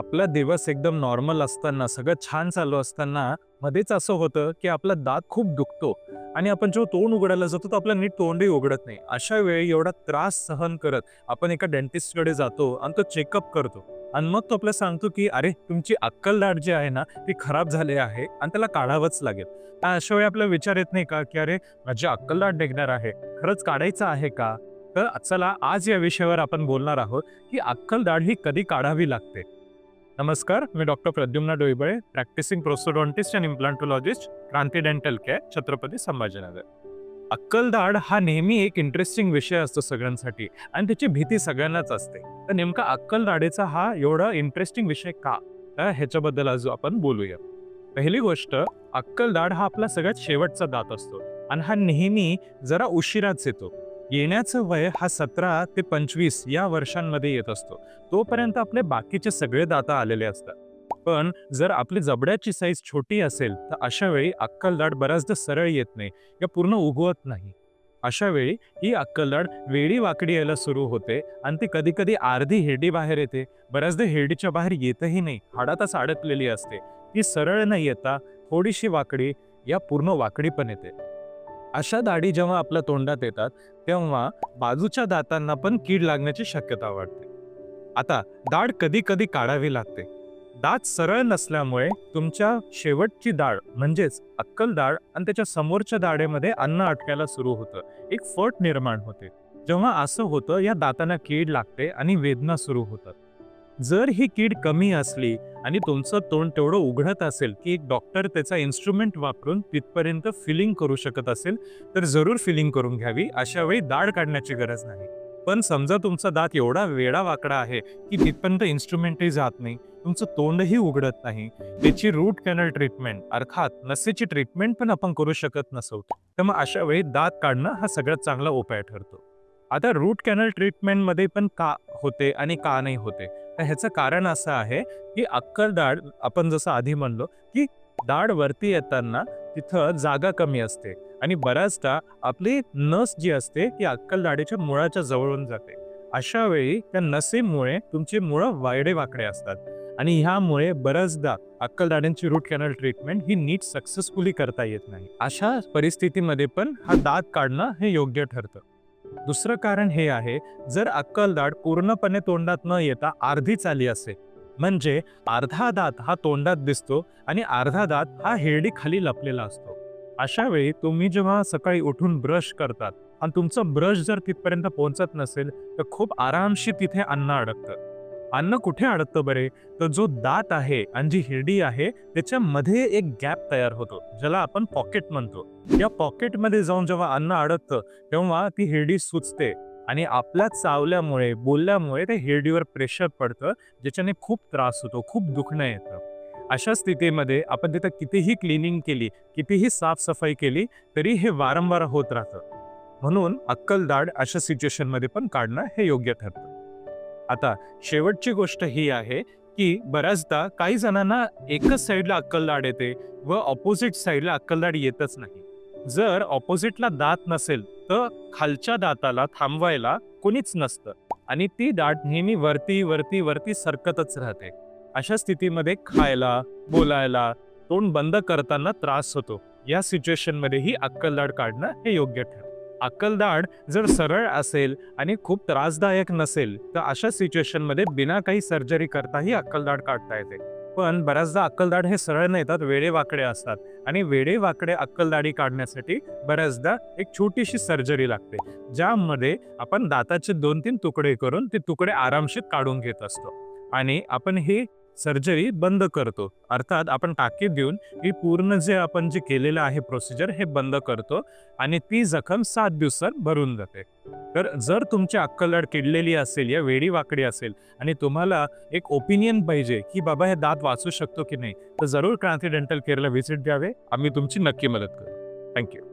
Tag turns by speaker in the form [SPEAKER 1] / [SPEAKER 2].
[SPEAKER 1] आपला दिवस एकदम नॉर्मल असताना, सगळं छान चालू असताना मध्येच असं होतं, की आपला दात खूप दुखतो आणि आपण जेव्हा तोंड उघडायला जातो, तर आपलं नीट तोंडही उघडत नाही. अशा वेळी एवढा त्रास सहन करत आपण एका डेंटिस्टकडे जातो आणि तो चेकअप करतो आणि मग तो आपल्याला सांगतो, की "अरे, तुमची अक्कल दाढ जी आहे ना, ती खराब झाली आहे आणि त्याला काढावंच लागेल." तर अशा वेळी आपल्याला विचार येत नाही का, की "अरे, माझी अक्कल दाढ निघणार आहे. खरंच काढायचं आहे का?" तर चला आज या विषयावर आपण बोलणार आहोत, की अक्कल दाढ ही कधी काढावी लागते. नमस्कार, मी doctor Pradyumna Doibale, practising prosthodontist and implantologist, Kranti dental care, Chhatrapati Sambhajinagar. अक्कलदाढ हा नेहमी एक इंटरेस्टिंग विषय असतो सगळ्यांसाठी आणि त्याची भीती सगळ्यांनाच असते. तर नेमका अक्कलदाढीचा हा एवढा इंटरेस्टिंग विषय का? तर ह्याच्याबद्दल आज आपण बोलूया. पहिली गोष्ट, अक्कलदाढ हा आपला सगळ्यात शेवटचा दात असतो आणि हा नेहमी जरा उशिराच येतो. येण्याचं वय हा 17 ते 25 या वर्षांमध्ये येत असतो. तोपर्यंत आपले बाकीचे सगळे दात आलेले असतात. पण जर आपली जबड्याची साईज छोटी असेल, तर अशा वेळी अक्कलदाढ बऱ्याचदा सरळ येत नाही किंवा पूर्ण उगवत नाही. अशा वेळी ही अक्कलदाढ वेडी-वाकडी यायला सुरू होते आणि ती कधी-कधी अर्धी हिरडी बाहेर येते. बऱ्याचदा हिरडीच्या बाहेर येतही नाही, हाडातच अडकलेली असते. ती सरळ न येता थोडीशी वाकडी या पूर्ण वाकडी पण येते. अशा दाढी जेव्हा आपल्या तोंडात येतात, तेव्हा बाजूच्या दातांना पण कीड लागण्याची शक्यता वाढते. आता दाढ कधी-कधी काढावी लागते. दात सरळ नसल्यामुळे तुमच्या शेवटची दाढ म्हणजेच अक्कल दाढ आणि त्याच्या समोरच्या दाढेमध्ये अन्न अटकायला सुरू होतं. एक फट निर्माण होते. जेव्हा असं होतं, या दातांना कीड लागते आणि वेदना सुरू होतात. जर ही कीड कमी असली आणि तुमचं तोंड तेवढं उघडत असेल, की एक डॉक्टर त्याचा इन्स्ट्रुमेंट वापरून तिथपर्यंत फिलिंग करू शकत असेल, तर जरूर फिलिंग करून घ्यावी. अशा वेळी दाढ काढण्याची गरज नाही. पण समजा तुमचा दात एवढा वेडा-वाकडा आहे, की तिथपर्यंत इन्स्ट्रुमेंटही जात नाही, तुमचं तोंडही उघडत नाही. त्याची रूट कॅनल ट्रीटमेंट अर्थात नसेची ट्रीटमेंट पण आपण करू शकत नसू. तर मग अशा वेळी दात काढणं हा सगळ्यात चांगला उपाय ठरतो. आता रूट कॅनल ट्रीटमेंटमध्ये पण का होते आणि का नाही होते? तर ह्याचं कारण असं आहे, की अक्कल दाढ आपण जसं आधी म्हणलो, की दाढ वरती येताना तिथं जागा कमी असते आणि बऱ्याचदा आपली नस जी असते ती अक्कल दाढीच्या मुळाच्या जवळून जाते. अशा वेळी त्या नसेमुळे तुमची मुळं वाकडे असतात आणि ह्यामुळे बऱ्याचदा अक्कल दाढींची रूट कॅनल ट्रीटमेंट ही नीट सक्सेसफुली करता येत नाही. अशा परिस्थितीमध्ये पण हा दात काढणं हे योग्य ठरतं. दुसरं कारण हे आहे, जर अक्कलदाढ पूर्णपणे तोंडात न येता अर्धीच आली असेल, म्हणजे अर्धा दात हा तोंडात दिसतो आणि अर्धा दात हा हिरडी खाली लपलेला असतो. अशा वेळी तुम्ही जेव्हा सकाळी उठून ब्रश करतात आणि तुमचं ब्रश जर तिथपर्यंत पोहोचत नसेल, तर खूप आरामशीर तिथे अन्न अडकतं. अन्न कुठे अडकतं बरे? तर जो दात आहे आणि जी हिरडी आहे त्याच्यामध्ये एक गॅप तयार होतो, ज्याला आपण पॉकेट म्हणतो. या पॉकेटमध्ये जाऊन जेव्हा अन्न अडकतं, तेव्हा ती हिरडी सुचते आणि आपल्या चावल्यामुळे, बोलल्यामुळे त्या हिरडीवर प्रेशर पडतं, ज्याच्याने खूप त्रास होतो, खूप दुखणं येतं. अशा स्थितीमध्ये आपण तिथं कितीही क्लिनिंग केली, कितीही साफ-सफाई केली, तरी हे वारंवार होत राहतं. म्हणून अक्कलदाढ अशा सिच्युएशनमध्ये पण काढणं हे योग्य ठरतं. आता शेवटची गोष्ट ही आहे, की बऱ्याचदा काही जणांना एकच साईडला अक्कलदाढ येते व ऑपोजिट साईडला अक्कलदाढ येतच नाही. जर ऑपोजिटला दात नसेल, तर खालच्या दाताला थांबवायला कोणीच नसतं आणि ती दाढ नेहमी वरती, वरती, वरती सरकतच राहते. अशा स्थितीमध्ये खायला, बोलायला, तोंड बंद करताना त्रास होतो. या सिच्युएशनमध्ये ही अक्कलदाढ काढणं हे योग्य ठरतं. अक्कलदाढ जर सरळ असेल आणि खूप त्रासदायक नसेल, तर अशा सिच्युएशनमध्ये बिना काही सर्जरी करताही अक्कलदाढ काढता येते. पण बऱ्याचदा अक्कलदाढ हे सरळ नाही येतात, वेडेवाकडे असतात आणि वेडेवाकडे अक्कलदाढी काढण्यासाठी बऱ्याचदा एक छोटीशी सर्जरी लागते, ज्यामध्ये आपण दाताचे 2-3 तुकडे करून ते तुकडे आरामशीर काढून घेत असतो आणि आपण ही सर्जरी बंद करतो. अर्थात आपण टाके देऊन ही पूर्ण आपण जे केलेलं आहे प्रोसिजर हे बंद करतो आणि ती जखम 7 दिवसात भरून जाते. तर जर तुमची अक्कलदाढ किडलेली असेल या वेडी-वाकडी असेल आणि तुम्हाला एक ओपिनियन पाहिजे, की बाबा हे दात वाचू शकतो की नाही, तर जरूर क्रांती डेंटल केअरला व्हिजिट द्यावे. आम्ही तुमची नक्की मदत करू. थँक